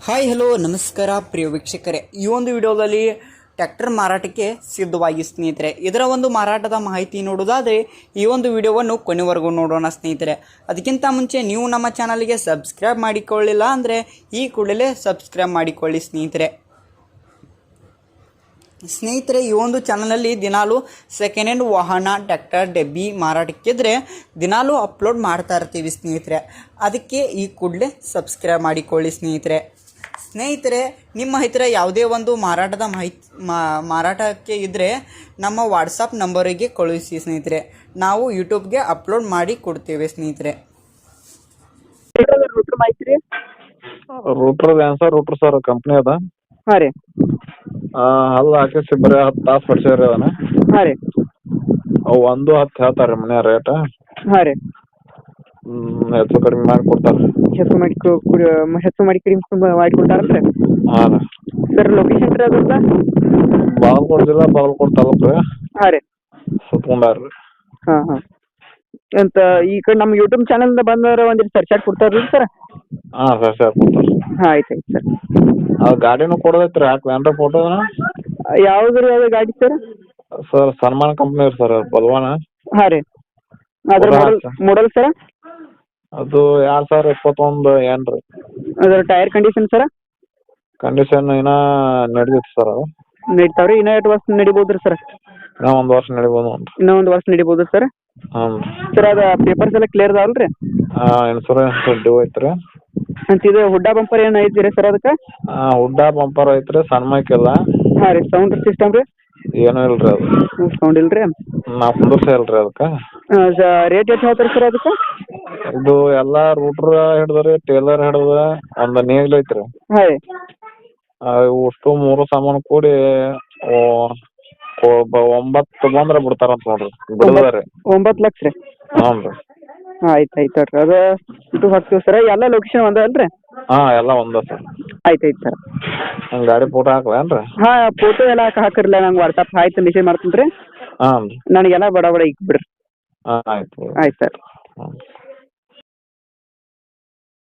Hi hello ನಮಸ್ಕಾರ ಪ್ರಿಯ ವೀಕ್ಷಕರೇ, ಈ ಒಂದು ವಿಡಿಯೋದಲ್ಲಿ ಟ್ರ್ಯಾಕ್ಟರ್ ಮಾರಾಟಕ್ಕೆ ಸಿದ್ಧವಾಗಿ ಸ್ನೇಹಿತರೆ. ಇದರ ಒಂದು ಮಾರಾಟದ ಮಾಹಿತಿ ನೋಡೋದಾದರೆ ಈ ಒಂದು ವಿಡಿಯೋವನ್ನು ಕೊನೆವರೆಗೂ ನೋಡೋಣ ಸ್ನೇಹಿತರೆ. ಅದಕ್ಕಿಂತ ಮುಂಚೆ ನೀವು ನಮ್ಮ ಚಾನಲ್ಗೆ ಸಬ್ಸ್ಕ್ರೈಬ್ ಮಾಡಿಕೊಳ್ಳಿಲ್ಲ ಅಂದರೆ ಈ ಕೂಡಲೇ ಸಬ್ಸ್ಕ್ರೈಬ್ ಮಾಡಿಕೊಳ್ಳಿ ಸ್ನೇಹಿತರೆ. ಈ ಒಂದು ಚಾನಲಲ್ಲಿ ದಿನಾಲು ಸೆಕೆಂಡ್ ಹ್ಯಾಂಡ್ ವಾಹನ ಟ್ರ್ಯಾಕ್ಟರ್ ಡಬ್ಬಿ ಮಾರಾಟಕ್ಕಿದ್ರೆ ದಿನಾಲು ಅಪ್ಲೋಡ್ ಮಾಡ್ತಾ ಇರ್ತೀವಿ ಸ್ನೇಹಿತರೆ. ಅದಕ್ಕೆ ಈ ಕೂಡಲೇ ಸಬ್ಸ್ಕ್ರೈಬ್ ಮಾಡಿಕೊಳ್ಳಿ ಸ್ನೇಹಿತರೆ. ನಿಮ್ಮ ಹತ್ತಿರ ಯಾವುದೇ ಒಂದು ಮಾರಾಟದ ಮಾರಾಟಕ್ಕೆ ಇದ್ದರೆ ನಮ್ಮ ವಾಟ್ಸಪ್ ನಂಬರಿಗೆ ಕಳುಹಿಸಿ ಸ್ನೇಹಿತರೆ. ನಾವು ಯೂಟ್ಯೂಬ್ಗೆ ಅಪ್ಲೋಡ್ ಮಾಡಿ ಕೊಡ್ತೇವೆ ಸ್ನೇಹಿತರೆ. ರೂಟ್ರ್ ಮಾಹಿತಿ ರೀ. ರೂಟ್ರ್ ಸರ್ ಕಂಪ್ನಿ ಅದ. ಹಾಂ ರೀ. ಅಲ್ಲ ಹಾಕಿಸಿ ಬರೀ 10 ತಾಸು ಹೊಡ್ಸ್ಯಾರ ಅದನ್ನ. ಹಾಂ ರೀ. ಅವು 1.10 ಹೇಳ್ತಾರೆ ಮನೆ ರೇಟ್. ಹಾಂ ರೀ. ಹೆಚ್ಚು ಕಡಿಮೆ ಮಾಡಿ ಕೊಡ್ತಾರೆ. ಹೆಚ್ಚು ಮಾಡಿ ಕಡಿಮೆ ಮಾಡಿ ಕೊಡ್ತಾರಲ್ಲ ರೀ. ಹಾಂ ರೀ. ಸರ್ ಲೊಕೇಶನ್ ರೀ ಅದಲ್ಲ? ಬಾಗಲಕೋಟೆ ಜಿಲ್ಲಾ ಬಾಗಲಕೋಟೆ ತಾಲೂಕು ರೀ. ಹಾಂ ರೀ. ಸುತ್ತಕೊಂಡಾರ ರೀ. ಹಾಂ ಹಾಂ. ಅಂತ ಈ ಕಡೆ ನಮ್ಮ ಯೂಟ್ಯೂಬ್ ಚಾನಲ್ದ ಬಂದವ್ರು ಒಂದಿಷ್ಟು ಸರ್ಚಾಟ್ ಕೊಡ್ತಾರೆ ರೀ ಸರ್? ಹಾಂ ಸರ್ ಕೊಡ್ತಾರೆ. ಹಾಂ ಆಯ್ತು ಸರ್. ಅದು ಗಾಡಿನೂ ಕೊಡೋದೈತೆ ರೀ, ಹಾಕ್ಲೇನ್ರಿ ಫೋಟೋನ? ಯಾವ್ದು ರೀ ಅದು ಗಾಡಿ ಸರ್? ಸರ್ ಸನ್ಮಾನ್ ಕಂಪ್ನಿ ರೀ ಸರ್, ಬಲ್ವಾನ. ಹಾಂ ರೀ. ಅದ್ರ ಮಾಡಲ್ ಸರ್? ಅದು 2021 ಏನು ರೀ. ಅದರ ಟೈರ್ ಕಂಡೀಷನ್ ಸರ್? ಕಂಡೀಷನ್ ಇನ್ನೂ ನಡೀತೈತೆ ಸರ್ ಅದು. ನಡೀತಾವ್ರಿ. ಇನ್ನೂ ಎಷ್ಟು ವರ್ಷ ನಡಿಬೋದು ರೀ ಸರ್? ಇನ್ನೂ 1 ವರ್ಷ ನಡಿಬೋದು ನೋಡ್ರಿ. ಇನ್ನೂ 1 ವರ್ಷ ನಡಿಬೋದು ಸರ್? ಹ್ಞೂ ಸರ್ ಅದು ಪೇಪರ್ಸ್ ಎಲ್ಲ ಕ್ಲಿಯರ್ ಅದಾವಲ್ಲ ರೀ? ಇನ್ಸೂರೆನ್ಸ್ ಡ್ಯೂ ಐತೆ ರೀ. ಅಂತ ಇದು ಹುಡ್ಡ ಬಂಪರ್ ಏನು ಐತಿ ರೀ ಸರ್ ಅದಕ್ಕೆ? ಹುಡ್ಡ ಬಂಪರ್ ಐತೆ ರೀ, ಸನ್ಮೈಕ್ ಇಲ್ಲ. ಹಾಂ ರೀ. ಸೌಂಡ್ ಸಿಸ್ಟಮ್ ರೀ? ಏನೂ ಇಲ್ಲ ರೀ ಅದು. ಸೌಂಡ್ ಇಲ್ಲ ರೀ. ನಾವು ಕುಂದರ್ಸೇ ಇಲ್ಲ ರೀ ಅದಕ್ಕೆ. ರೇಟ್ ಎಷ್ಟು ಹೇಳ್ತಾರೆ ಸರ್ ಅದಕ್ಕೆ? ಇದು ಎಲ್ಲ ರೂಟ್ರ್ ಹಿಡ್ದು ರೀ, ಟೇಲರ್ ಹಿಡ್ದು ಒಂದು ನೇಗ್ಲ್ ಐತೆ ರೀ. ಹಾಂ ರೀ. ಇಷ್ಟು 3 ಸಾಮಾನು ಕೂಡಿ 9 ಬಂದ್ರೆ ಬಿಡ್ತಾರಂತ ನೋಡ್ರಿ. ಬಿಡದ ರೀ. 9 ಲಕ್ಷ ರೀ? ಹ್ಞೂ ರೀ. ಆಯ್ತು ನೋಡ್ರಿ. ಅದು ಇದು ಹಾಕ್ತೀವಿ ಸರ್. ಎಲ್ಲ ಲೊಕೇಶನ್ ಒಂದೇ ಅಲ್ರಿ? ಹಾಂ ಎಲ್ಲ ಒಂದೇ ಸರ್. ಆಯ್ತು ಸರ್. ನಂಗೆ ಗಾಡಿ ಫೋಟೋ ಹಾಕ್ಲೇನ್ರಿ? ಹಾಂ ಫೋಟೋ ಎಲ್ಲ ಹಾಕಿರಲ್ಲ ನಂಗೆ ವಾಟ್ಸಪ್ ಆಯ್ತು ಮೆಸೇಜ್ ಮಾಡ್ತೀನಿ ರೀ. ಹಾಂ ರೀ. ನನಗೆಲ್ಲ ಬಡ ಇಕ್ಬಿಡ್ರಿ. ಹಾಂ ಆಯ್ತು. ಆಯ್ತು ಸರ್. ಹ್ಞೂ.